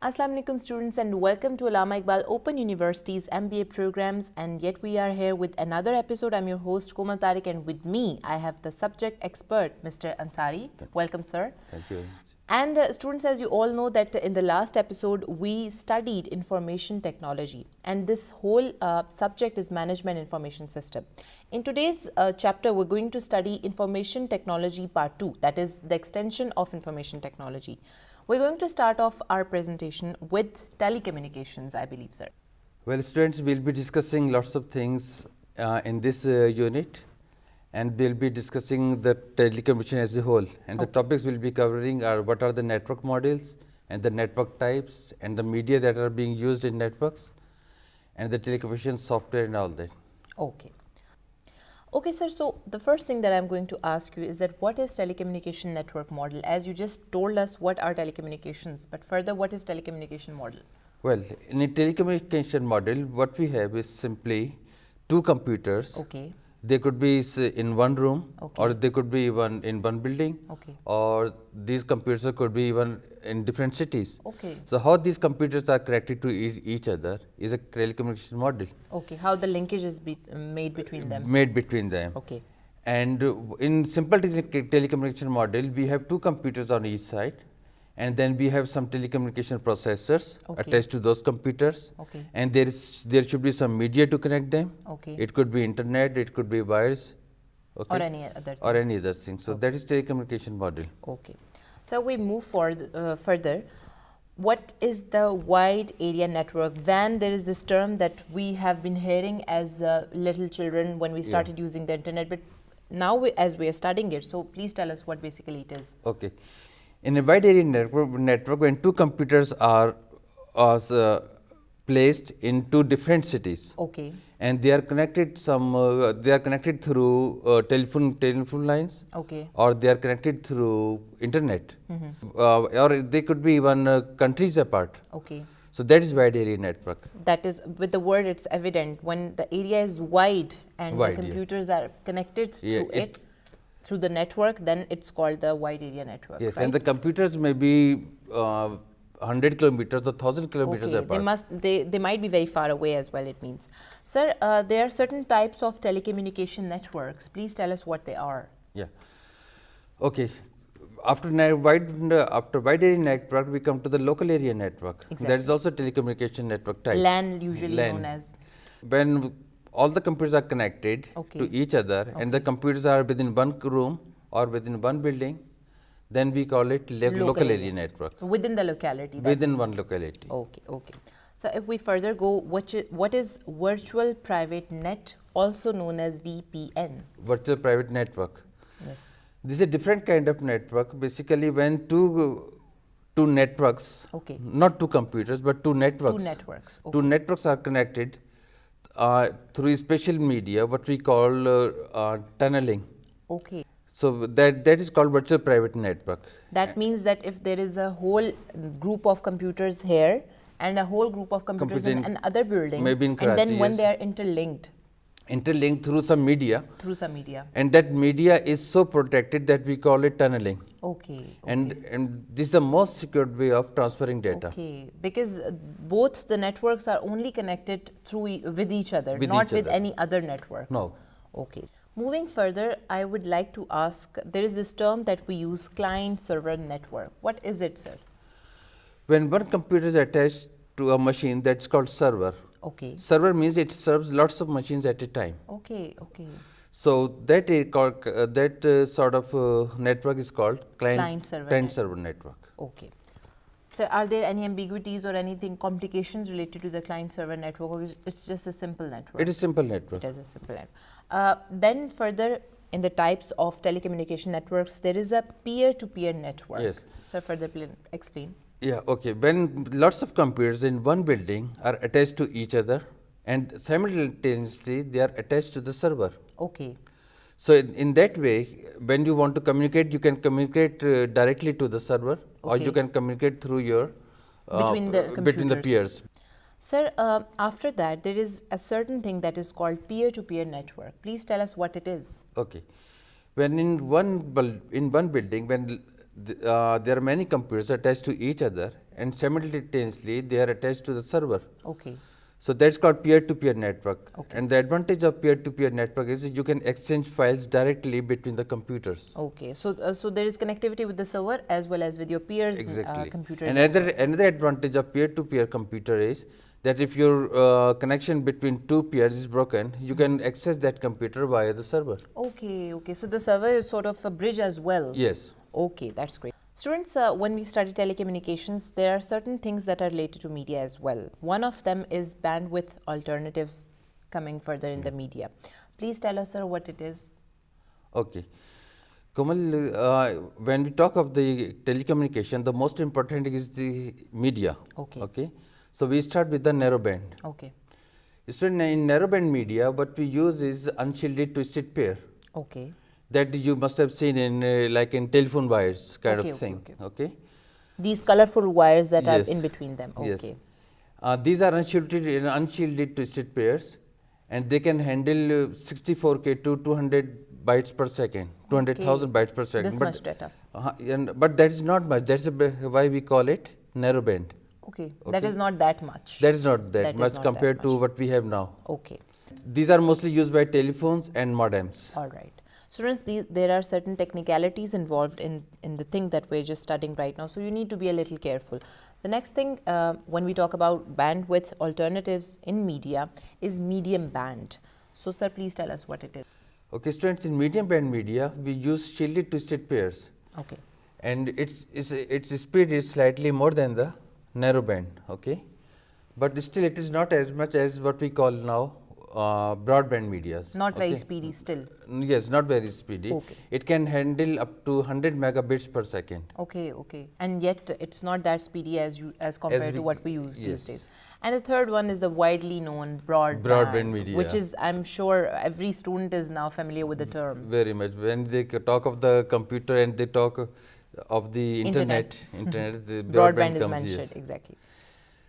Assalamu alaikum students and welcome to Allama Iqbal Open University's MBA programs, and yet we are here with another episode. I'm your host Komal Tariq, and with me I have the subject expert Mr. Ansari. Welcome sir. Thank you. And students, as you all know that in the last episode we studied information technology, and this whole subject is management information system. In today's chapter we're going to study information technology part 2, that is the extension of information technology. We're going to start off our presentation with telecommunications, I believe, sir. Well, students, we'll be discussing lots of things in this unit, and we'll be discussing the telecommunication as a whole. And the topics we'll be covering are what are the network models and the network types and the media that are being used in networks and the telecommunication software and all that. Okay. Okay, sir. So the first thing that I'm going to ask you is that what is telecommunication network model? As you just told us what are telecommunications, but further, what is telecommunication model? Well, in a telecommunication model, what we have is simply two computers. Okay. They could be in one room, Okay. or they could be even in one building, Okay. or these computers could be even in different cities. Okay. So how these computers are connected to each other is a telecommunication model. Okay. How the linkage is made between them? Made between them. Okay. And in simple telecommunication model, we have two computers on each side, and then we have some telecommunication processors Okay. attached to those computers. Okay. And there should be some media to connect them. Okay. It could be internet, it could be wires. Okay. Or any other thing. Or any other thing. So that is telecommunication model. Okay. So we move forward further. What is the wide area network? WAN, there is this term that we have been hearing as little children when we started using the internet, but now as we are studying it, so please tell us what basically it is. Okay. In a wide area network, when two computers are placed in two different cities, Okay. and they are connected through telephone lines, Okay. or they are connected through internet, or they could be even countries apart. Okay. So that is wide area network. That is, with the word it's evident, when the area is wide and Wide, the yeah. computers are connected Yeah, through it, through the network, then it's called the wide area network. Yes, right? and the computers may be 100 kilometers or 1,000 kilometers Okay, apart. they might be very far away as well, it means. Sir, there are certain types of telecommunication networks. Please tell us what they are. Yeah. Okay. After wide area network, we come to the local area network. Exactly. That is also telecommunication network type. LAN, usually LAN. known as. When all the computers are connected Okay. to each other, and the computers are within one room or within one building, then we call it local area network. Within the locality. that Within means. one locality. Okay, okay. So if we further go, what is virtual private net, also known as VPN? Virtual private network. Yes. This is a different kind of network. Basically, when two networks, Okay. not two computers, but two networks. Two networks. Okay. Two networks are connected through special media, what we call tunneling. Okay. So that is called virtual private network. That means that if there is a whole group of computers here and a whole group of computers in another building, maybe in and Karachi, then when yes. they are interlinked Through some media, through some media. and that media is so protected that we call it tunneling. Okay. And this is the most secured way of transferring data. Okay, because both the networks are only connected with each other, With not each with other. any other networks. No. Okay. Moving further, I would like to ask, there is this term that we use, client-server network. What is it, sir? When one computer is attached to a machine, that's called server. Okay. Server means it serves lots of machines at a time. Okay, okay. So that sort of network is called client-server network. Okay. So are there any ambiguities or anything, complications related to the client-server network, or it's just a simple network? It is simple network. It is a simple network. Then further, in the types of telecommunication networks, there is a peer-to-peer network. Yes. So further explain. Yeah, okay. When lots of computers in one building are attached to each other, and simultaneously they are attached to the server. Okay. So in that way, when you want to communicate, you can communicate directly to the server, or you can communicate through your between the computers. peers. Sir, after that, there is a certain thing that is called peer-to-peer network. Please tell us what it is. Okay. When in one building, when there are many computers attached to each other, and simultaneously they are attached to the server. Okay. So that's called peer-to-peer network. Okay. And the advantage of peer-to-peer network is you can exchange files directly between the computers. Okay. So there is connectivity with the server as well as with your peers' Exactly. computers. And as well. another advantage of peer-to-peer computer is that if your connection between two peers is broken, you can access that computer via the server. Okay. Okay. So the server is sort of a bridge as well. Yes. Okay, that's great. Students, when we study telecommunications, there are certain things that are related to media as well. One of them is bandwidth alternatives coming further in the media. Please tell us, sir, what it is. Okay. Komal, when we talk of the telecommunication, the most important is the media. Okay. Okay. So we start with the narrowband. Okay. So in narrowband media, what we use is unshielded twisted pair. Okay. That you must have seen in like in telephone wires kind Okay, of thing. okay. These colorful wires that Yes. are in between them. Yes. Okay. These are unshielded twisted pairs, and they can handle 64K to 200 bytes per second, 200,000 bytes per second. This much data. But that is not much. That's why we call it narrowband. Okay. That is not that much. That is not that That is much not compared that to much. what we have now. Okay. These are mostly used by telephones and modems. All right. Students, there are certain technicalities involved in the thing that we're just studying right now, so you need to be a little careful. The next thing, when we talk about bandwidth alternatives in media, is medium band. So, sir, please tell us what it is. Okay, students, in medium band media, we use shielded twisted pairs. Okay. And its speed is slightly more than the narrow band, okay, but still it is not as much as what we call now broadband medias. Not okay? very speedy still. Yes, not very speedy. Okay. It can handle up to 100 megabits per second. Okay, okay. And yet it's not that speedy as compared to what we use yes. these days. And the third one is the widely known Broadband media. which is, I'm sure every student is now familiar with the term. Very much. When they talk of the computer and they talk of the internet, the Broadband is comes, mentioned, yes. exactly.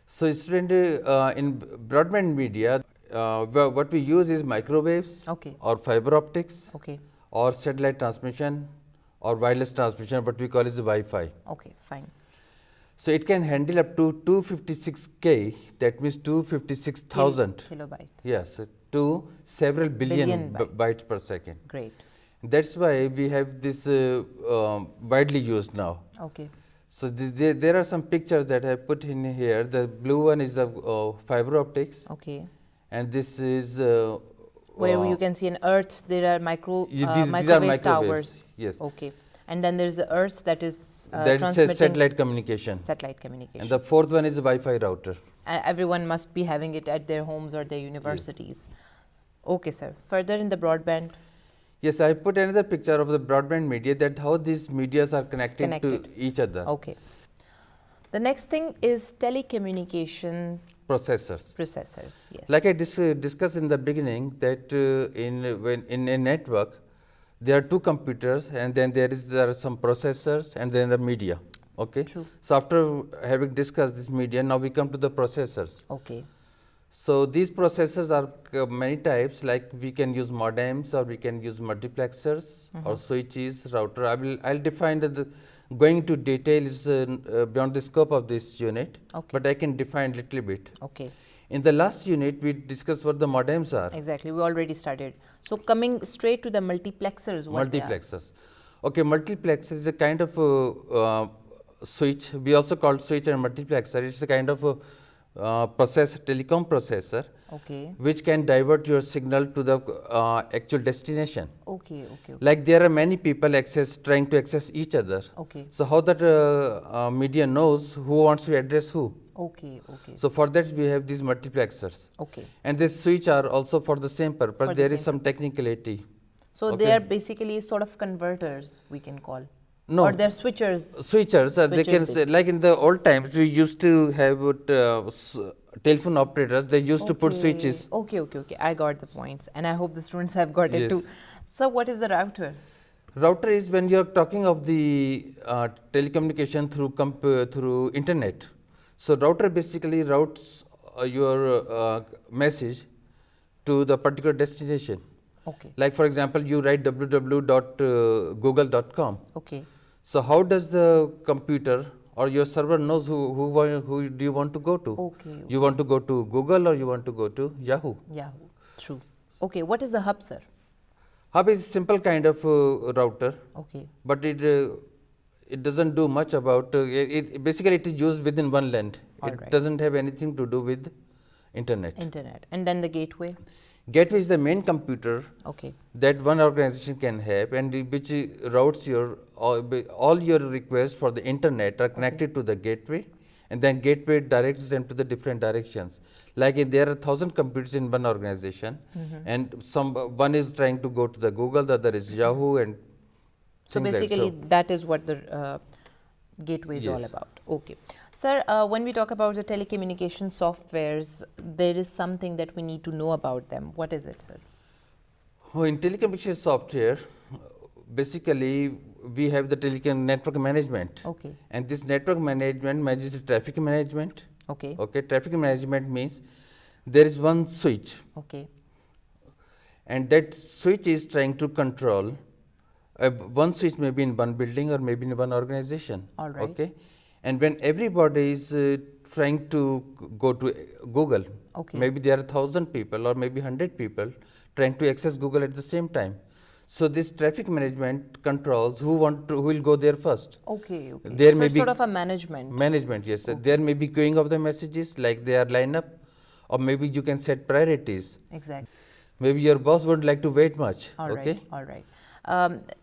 So, student, in broadband media, what we use is microwaves, Okay. or fiber optics, Okay, or satellite transmission, or wireless transmission, what we call is Wi-Fi. okay, fine. So, it can handle up to 256K, that means 256,000. Kilobytes. Yes, to several billion Billion bytes per second. Great. That's why we have this widely used now. Okay. So, there are some pictures that I put in here. The blue one is the fiber optics, Okay. and this is Where you can see an Earth, there are these are microwave microwaves. towers. Yes. Okay. And then there's the Earth that is That is transmitting satellite communication. satellite communication. And the fourth one is a Wi-Fi router. Everyone must be having it at their homes or their universities. Okay, sir. Further in the broadband. Yes, I put another picture of the broadband media, that how these medias are connected to each other. Okay. The next thing is telecommunication Processors. processors. Yes. Like I discussed in the beginning, that in a network, there are two computers, and then there are some processors, and then the media. Okay. True. So after having discussed this media, now we come to the processors. Okay. So these processors are many types, like we can use modems, or we can use multiplexers, or switches, router. I'll define going into detail is beyond the scope of this unit, Okay. but I can define little bit. Okay. In the last unit, we discussed what the modems are. Exactly. We already started. So coming straight to the multiplexers. What they are. Multiplexers. Okay, multiplexer is a kind of switch. We also call switch and multiplexer. It's a kind of processor, telecom processor, Okay. which can divert your signal to the actual destination. Okay. Okay. Like there are many people trying to access each other. Okay. So how that media knows who wants to address who. Okay. Okay. So for that we have these multiplexers. Okay. And this switch are also for the same purpose. For the There is same some technicality. So Okay. they are basically sort of converters, we can call. No. Or they're switchers. Switchers, they Switches can say, like in the old times, we used to have telephone operators, they used to put switches. Okay, okay, okay. I got the points. And I hope the students have got it Yes. too. So what is the router? Router is when you are talking of the telecommunication through internet. So router basically routes your message to the particular destination. Okay. Like for example, you write www.google.com. Okay. So how does the computer or your server knows who do you want to go to. Okay, You want to go to Google or you want to go to Yahoo. Yahoo. True. Okay, what is the hub, sir? Hub is simple kind of router, Okay. but it doesn't do much about basically it is used within one land. All It right. doesn't have anything to do with internet. Internet. And then the gateway? Gateway is the main computer Okay. that one organization can have, and which routes your all your requests for the internet are connected to the gateway, and then gateway directs them to the different directions. Like if there are 1,000 computers in one organization, and one is trying to go to the Google, the other is Yahoo, and So things like basically, that is what the gateway is all Yes. about. Okay. Sir, when we talk about the telecommunication softwares, there is something that we need to know about them. What is it, sir? Oh, in telecommunication software, basically we have the telecom network management. Okay. And this network management manages the traffic management. Okay. Okay, traffic management means there is one switch, Okay. and that switch is trying to control. One switch may be in one building or maybe in one organization. All right. Okay, and when everybody is trying to go to Google, Okay. maybe there are 1,000 people or maybe 100 people trying to access Google at the same time. So this traffic management controls who will go there first. Okay. Okay. There so may it's be sort of a management. Management, yes. There may be queuing of the messages like they are line up, or maybe you can set priorities. Exactly. Maybe your boss wouldn't like to wait much. All right. Okay. All right.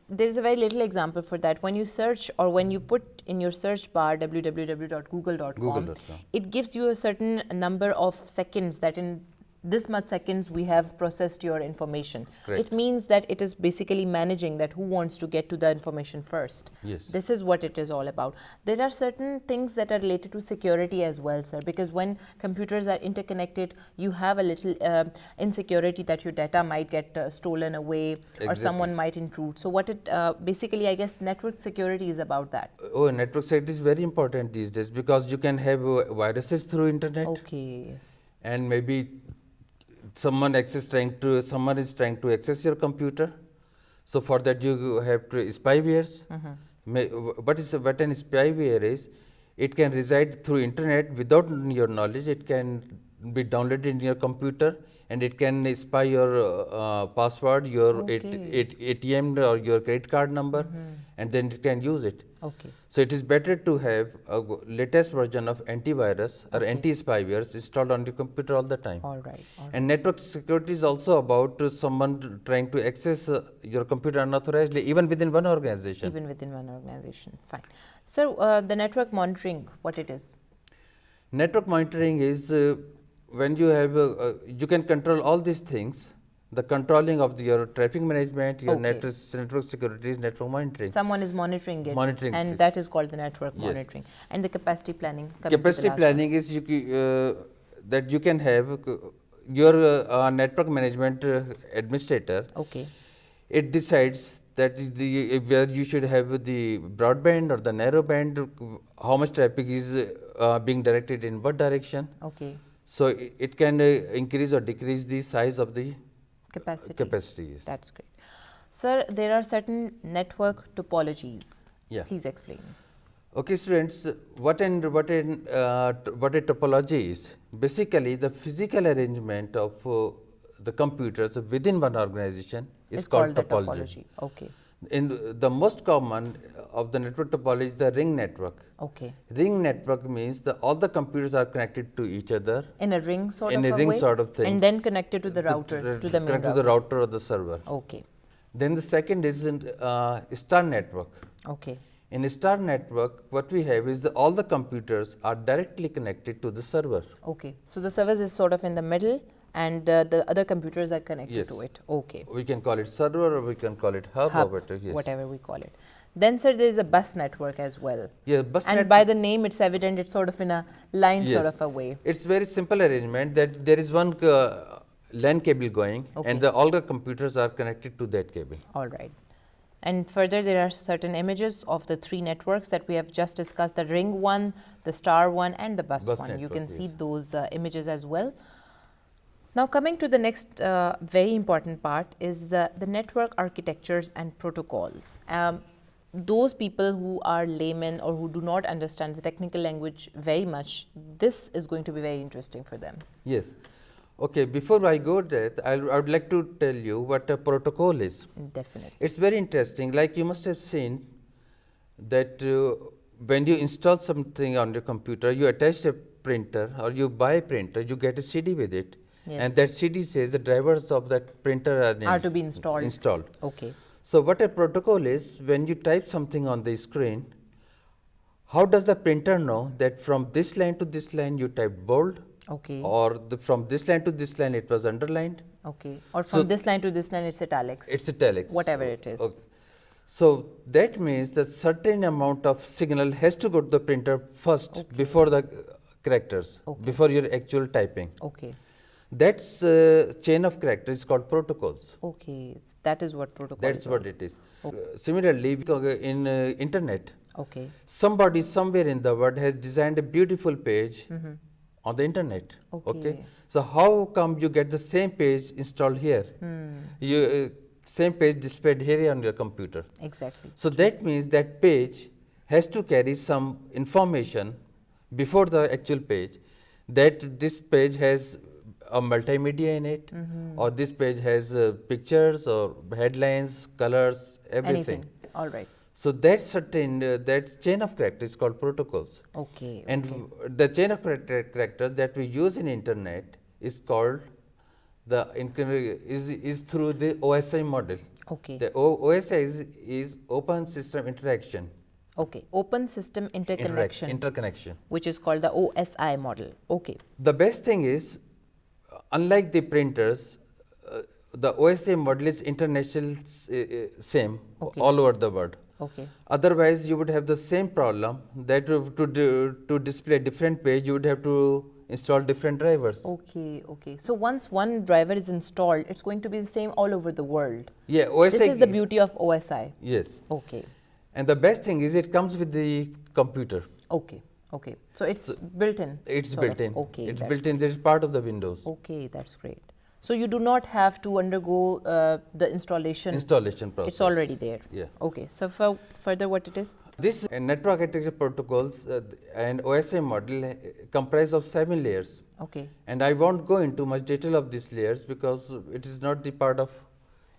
There is a very little example for that. When you search or when you put in your search bar www.google.com, Google.com. it gives you a certain number of seconds that in this much seconds we have processed your information. Correct. It means that it is basically managing that who wants to get to the information first. Yes. This is what it is all about. There are certain things that are related to security as well, sir, because when computers are interconnected, you have a little insecurity that your data might get stolen away or Exactly. someone might intrude. So what it basically, I guess, network security is about that. Oh, network security is very important these days because you can have viruses through internet, Okay, yes. and maybe someone is trying to access your computer. So for that you have to spywares. What an spyware is? It can reside through internet without your knowledge. It can be downloaded in your computer, and it can spy your password, your Okay. ATM or your credit card number, and then it can use it. Okay. So it is better to have a latest version of antivirus or anti-spywares installed on your computer all the time. All right. All right. And network security is also about someone trying to access your computer unauthorizedly, even within one organization. Even within one organization. Fine. So the network monitoring, what it is? Network monitoring is when you have you can control all these things. The controlling of your traffic management, your Okay. network security is network monitoring. Someone is monitoring it. Monitoring And it. that is called the network Yes. monitoring. And the capacity planning. coming to the Capacity last planning is that you can have your network management administrator. one. Okay. It decides that where you should have the broadband or the narrow band, how much traffic is being directed in what direction. Okay. So it can increase or decrease the size of the Capacity. yes. That's great. Sir, there are certain network topologies. Yeah. Please explain. Okay, students, what a topology is? Basically, the physical arrangement of the computers within one organization is It's called the topology. Okay. In the most common of the network topology is the ring network. Okay. Ring network means all the computers are connected to each other In a ring sort in of a a ring way? sort of thing. And then connected to the router, to the main connected to router. the router or the server. Okay. Then the second is star network. Okay. In a star network, what we have is all the computers are directly connected to the server. Okay. So the service is sort of in the middle and the other computers are connected Yes. to it. Okay. We can call it server or we can call it hub, Hub, or whatever. Yes. whatever we call it. Then, sir, there is a bus network as well. Yeah, bus And net- by the name, it's evident it's sort of in a line sort Yes. of a way. It's very simple arrangement that there is one LAN cable going, Okay. and all the computers are connected to that cable. All right. And further, there are certain images of the three networks that we have just discussed, the ring one, the star one, and the bus Bus one. You network, can see yes. those images as well. Now, coming to the next very important part is the network architectures and protocols. those people who are laymen or who do not understand the technical language very much, this is going to be very interesting for them. Yes. Okay, before I go there, I would like to tell you what a protocol is. Definitely. It's very interesting. Like you must have seen that when you install something on your computer, you attach a printer or you buy a printer, you get a CD with it. Yes. And that CD says the drivers of that printer Are to be installed. Okay. So what a protocol is, when you type something on the screen, how does the printer know that from this line to this line you typed bold? Okay. Or from this line to this line it was underlined? Okay. Or from this line to this line it's italics. It's italics. Whatever it is. Okay. So that means that certain amount of signal has to go to the printer first before the characters, before your actual typing. Okay. That's chain of characters called protocols. Okay. That is what protocol That's is. what it is. Similarly, in internet, Okay. somebody somewhere in the world has designed a beautiful page on the internet. Okay. So how come you get the same page installed here? You same page displayed here on your computer. Exactly. So that means that page has to carry some information before the actual page, that this page has a multimedia in it, or this page has pictures or headlines, colors, everything. Anything. All right. So that certain that chain of characters is called protocols. Okay. And the chain of characters that we use in internet is called is through the OSI model. Okay. The OSI is Open System Interaction. Okay. Open System Interconnection. Interconnection. Which is called the OSI model. Okay. The best thing is, unlike the printers, the OSI model is international same all over the world. Okay. Otherwise, you would have the same problem that to display different page, you would have to install different drivers. Okay. Okay. So once one driver is installed, it's going to be the same all over the world. Yeah, OSI. This is the beauty of OSI. Yes. Okay. And the best thing is it comes with the computer. Okay. Okay. So it's built in. It's sort built of. in. Okay. It's that's built in. It is part of the Windows. Okay, that's great. So you do not have to undergo the installation. Installation process. It's already there. Yeah. Okay. So further, what it is? This network architecture protocols and OSI model comprise of 7 layers. Okay. And I won't go into much detail of these layers because it is not the part of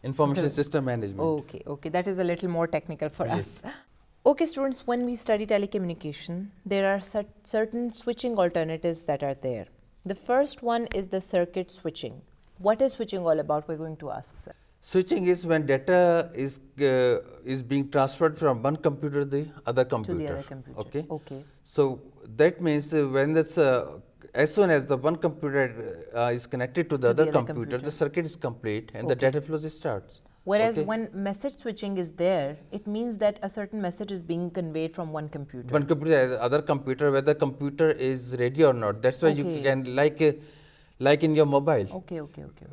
information system management. Okay. Okay. That is a little more technical for us. Okay, students, when we study telecommunication, there are certain switching alternatives that are there. The first one is the circuit switching. What is switching all about? We're going to ask, sir. Switching is when data is being transferred from one computer to the other computer. To the other computer. Okay. Okay. So that means when this as soon as the one computer is connected to the other computer, the circuit is complete and the data flow starts. Whereas when message switching is there, it means that a certain message is being conveyed from one computer. One computer to the other computer, whether computer is ready or not. That's why you can like in your mobile. Okay. Okay. Okay.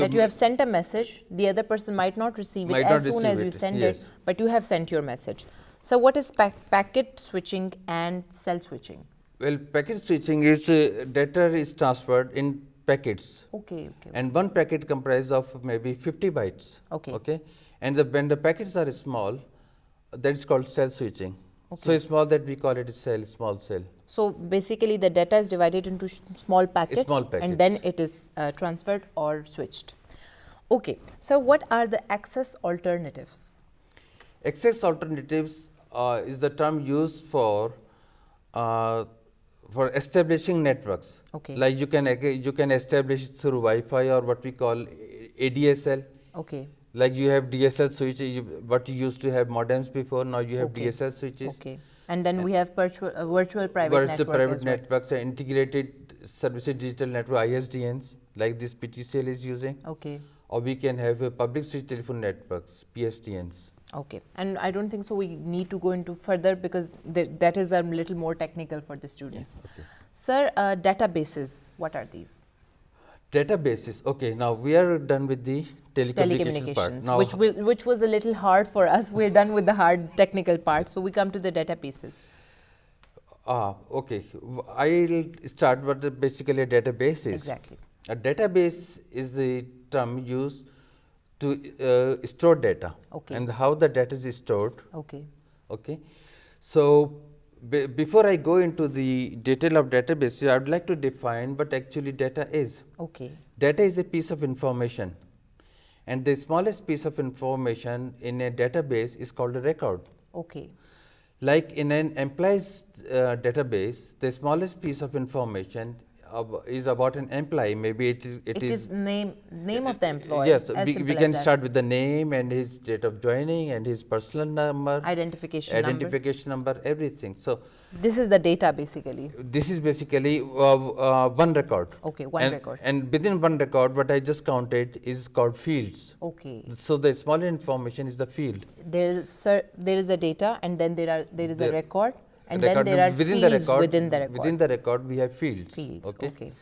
That you have sent a message, the other person might not receive it as soon as you send it, but you have sent your message. So what is packet switching and cell switching? Well, packet switching is data is transferred in packets. Okay. Okay. And one packet comprises of maybe 50 bytes. Okay. Okay. And when the packets are small, that is called cell switching. Okay. So small that we call it a cell, small cell. So basically the data is divided into small packets, and then it is transferred or switched. Okay. So what are the access alternatives? Access alternatives is the term used for establishing networks. Okay. Like you can establish through Wi-Fi or what we call ADSL. Okay. Like you have DSL switches, what you used to have modems before, now you have DSL switches. Okay. And then we have virtual private networks and integrated services digital network, ISDNs, like this PTCL is using. Okay. Or we can have public switch telephone networks, PSTNs. Okay. And I don't think so we need to go into further because that is a little more technical for the students. Yes, okay. Sir, databases, what are these? Databases. Okay, now we are done with the telecommunication part. Now, which was a little hard for us. We're done with the hard technical part. So we come to the databases. Okay. I'll start what basically a database is. Exactly. A database is the term used to store data. Okay. And how the data is stored. Okay. Okay. So, before I go into the detail of databases, I would like to define what actually data is. Okay. Data is a piece of information, and the smallest piece of information in a database is called a record. Okay. Like in an employee's database, the smallest piece of information is about an employee. Maybe It is name of the employee. Yes, as we simple can as that. start with the name and his date of joining and his personal number, Identification number, everything. So This is the data basically. this is basically one record. Okay, one record. And within one record, what I just counted is called fields. Okay. So the smaller information is the field. There is a data, and then there is a The record, and record then there are within fields the record, within the record. Within the record, we have fields. Fields. Okay.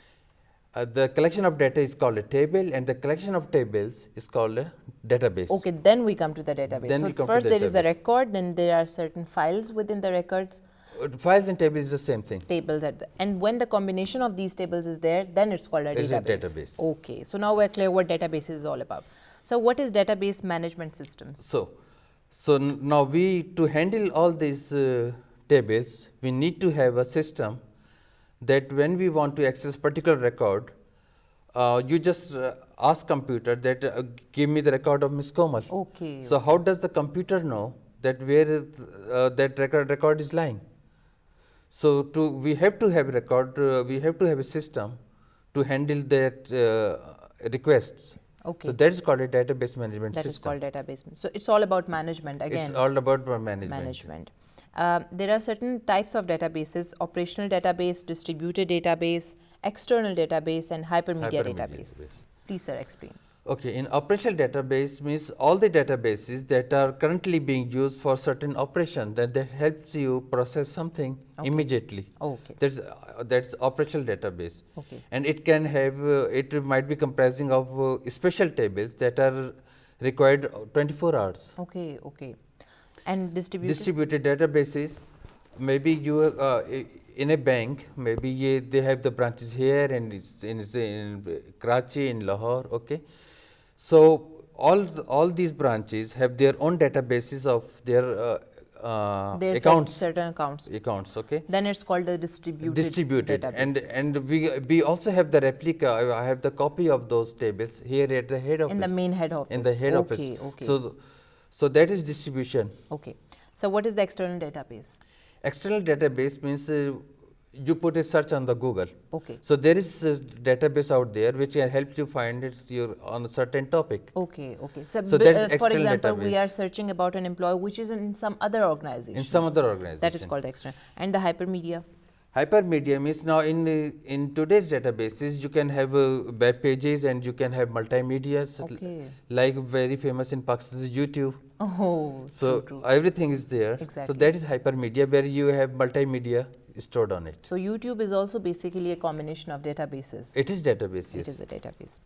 The collection of data is called a table, and the collection of tables is called a database. Okay. Then we come to the database. Then so we come to first the there is a database. record, then there are certain files within the records, Files and tables is the same thing. tables and when the combination of these tables is there, then it's called a It's a database. database. Okay. So now we're clear what database is all about. So what is database management systems? So now to handle all these tables, we need to have a system that when we want to access particular record, you just ask computer that give me the record of Miss Komal. Okay. So how does the computer know that where that record is lying? So we have to have a record, we have to have a system to handle that requests. Okay. So that is called a database management That is system. called database. So it's all about management again. It's all about management. Management. There are certain types of databases: operational database, distributed database, external database, and hypermedia database. Please, sir, explain. Okay, in operational database means all the databases that are currently being used for certain operation that helps you process something immediately. Okay. That's operational database. Okay. And it can have it might be comprising of special tables that are required 24 hours. Okay. Okay. And Distributed databases, maybe you in a bank, maybe they have the branches here and it's in Karachi, in Lahore. Okay. So all these branches have their own databases of their there's accounts. certain accounts. Okay. Then it's called the distributed database. And we also have the replica. I have the copy of those tables here at the head office. In the main head office. In the head office. Okay. So that is distribution. Okay. So what is the external database? External database means you put a search on the Google. Okay. So there is a database out there which can help you find on a certain topic. Okay. Okay. So that is for external example, we database. are searching about an employee which is in some other organization. In some other organization. That is called the external. And the hypermedia? Hypermedia means now in today's databases you can have web pages and you can have multimedias. Okay. Like very famous in Pakistan is YouTube. Oh, So true. everything is there. Exactly. So that is hypermedia where you have multimedia stored on it. So YouTube is also basically a combination of databases. It is database, yes. It is a database.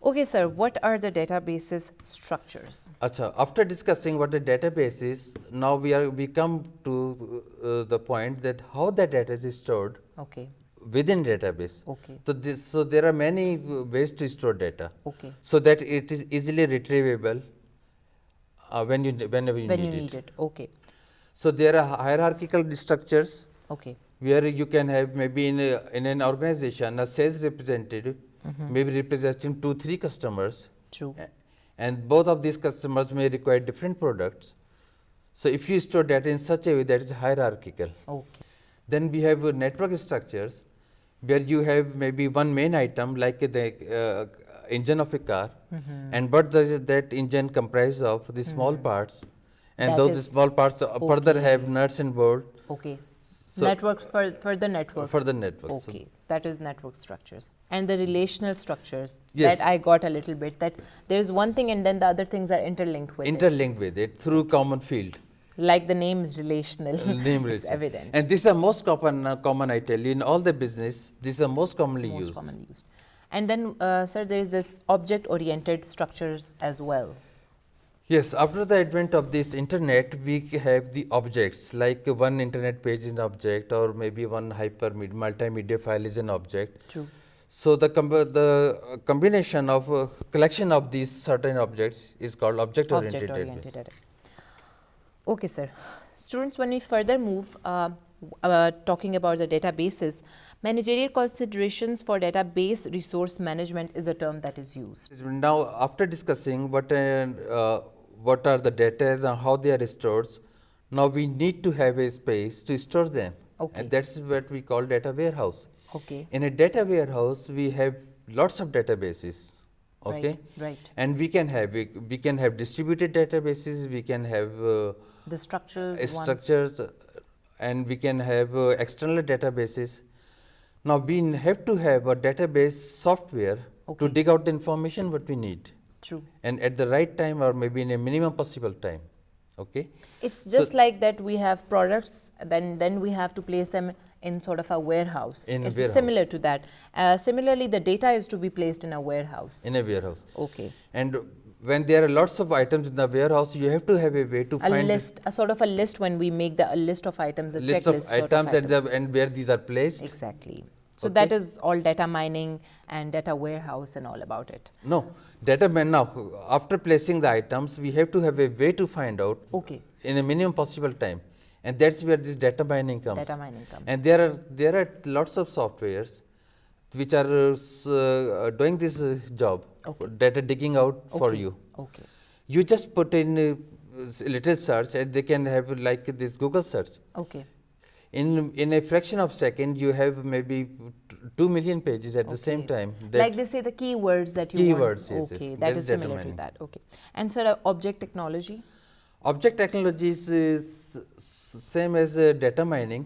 Okay, sir, what are the databases structures? Acha, after discussing what the database is, now we come to the point that how the data is stored Okay. within database. Okay. So there are many ways to store data. Okay. So that it is easily retrievable whenever you need it. Okay. So there are hierarchical structures Okay. where you can have maybe in an organization a sales representative maybe representing 2-3 customers. True. And both of these customers may require different products. So if you store data in such a way that is hierarchical. Okay. Then we have network structures where you have maybe one main item like the engine of a car, and what does that engine comprise of the small parts, and That those is- small parts further have nuts and bolts. Okay. So- Networks for the networks. For the networks. So- Okay. That is network structures. And the relational structures. Yes. That I got a little bit. That there is one thing and then the other things are interlinked with it. Interlinked with it through common field. Like the name is relational. Name It's relation. evident. And these are most common I tell you in all the business. These are most commonly Most used. commonly used. And then, sir, there is this object-oriented structures as well. Yes, after the advent of this internet, we have the objects like one internet page is an object, or maybe one multimedia file is an object. True. So the combination of collection of these certain objects is called object-oriented database. Object-oriented data. Okay, sir. Students, when we further move, talking about the databases, managerial considerations for database resource management is a term that is used. Now, after discussing what are the data and how they are stored, now we need to have a space to store them. Okay. And that's what we call data warehouse. Okay. In a data warehouse, we have lots of databases. Okay. Right. And we can have distributed databases. We can have The structural ones. structures, and we can have external databases. Now we have to have a database software Okay. to dig out the information what we need, True. and at the right time, or maybe in a minimum possible time. Okay. It's just like that we have products, then we have to place them in sort of a warehouse. In a it's warehouse. similar to that. Similarly, the data is to be placed in a warehouse. In a warehouse. Okay. And when there are lots of items in the warehouse, you have to have a way to A find list, a sort of a list when we make a list of items, a list of checklist sort items of item. and where these are placed. Exactly. So Okay. that is all data mining and data warehouse and all about it. No, now after placing the items, we have to have a way to find out Okay. in a minimum possible time, and that's where this data mining comes. Data mining comes. And there are lots of softwares which are doing this job, Okay. data digging out for Okay. you. Okay. You just put in a little search, and they can have like this Google search. Okay. In a fraction of second, you have maybe 2 million pages at the same Okay. time. Like they say the keywords that you want. Keywords, yes, Okay, yes. that That is is data similar to mining. that. Okay. And sir, object technology? Object technologies is same as data mining.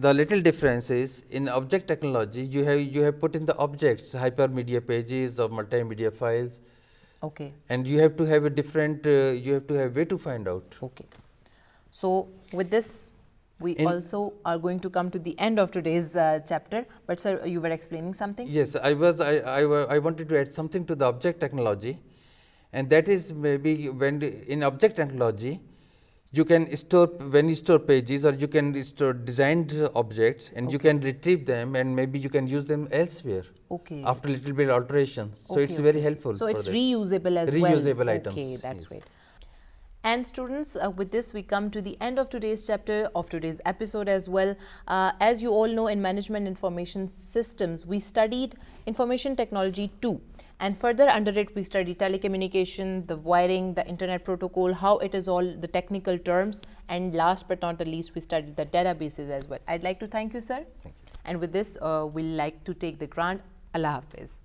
The little difference is in object technology, you have put in the objects, hypermedia pages or multimedia files, Okay. and you have to have a different, you have to have way to find out. Okay. So with this, we In- also are going to come to the end of today's chapter. But sir, you were explaining something? Yes, I wanted to add something to the object technology, and that is maybe when in object technology, you can store, when you store pages, or you can store designed objects, and you can retrieve them, and maybe you can use them elsewhere Okay. after little bit alterations. So Okay, it's very okay. helpful. So for it's that. reusable as well. Reusable items, Okay, that's yes. great. And students, with this we come to the end of today's chapter, of today's episode as well. As you all know, in Management Information Systems, we studied Information Technology 2. And further under it, we studied telecommunication, the wiring, the internet protocol, how it is all the technical terms. And last but not the least, we studied the databases as well. I'd like to thank you, sir. Thank you. And with this, we'll like to take the grant. Allah Hafiz.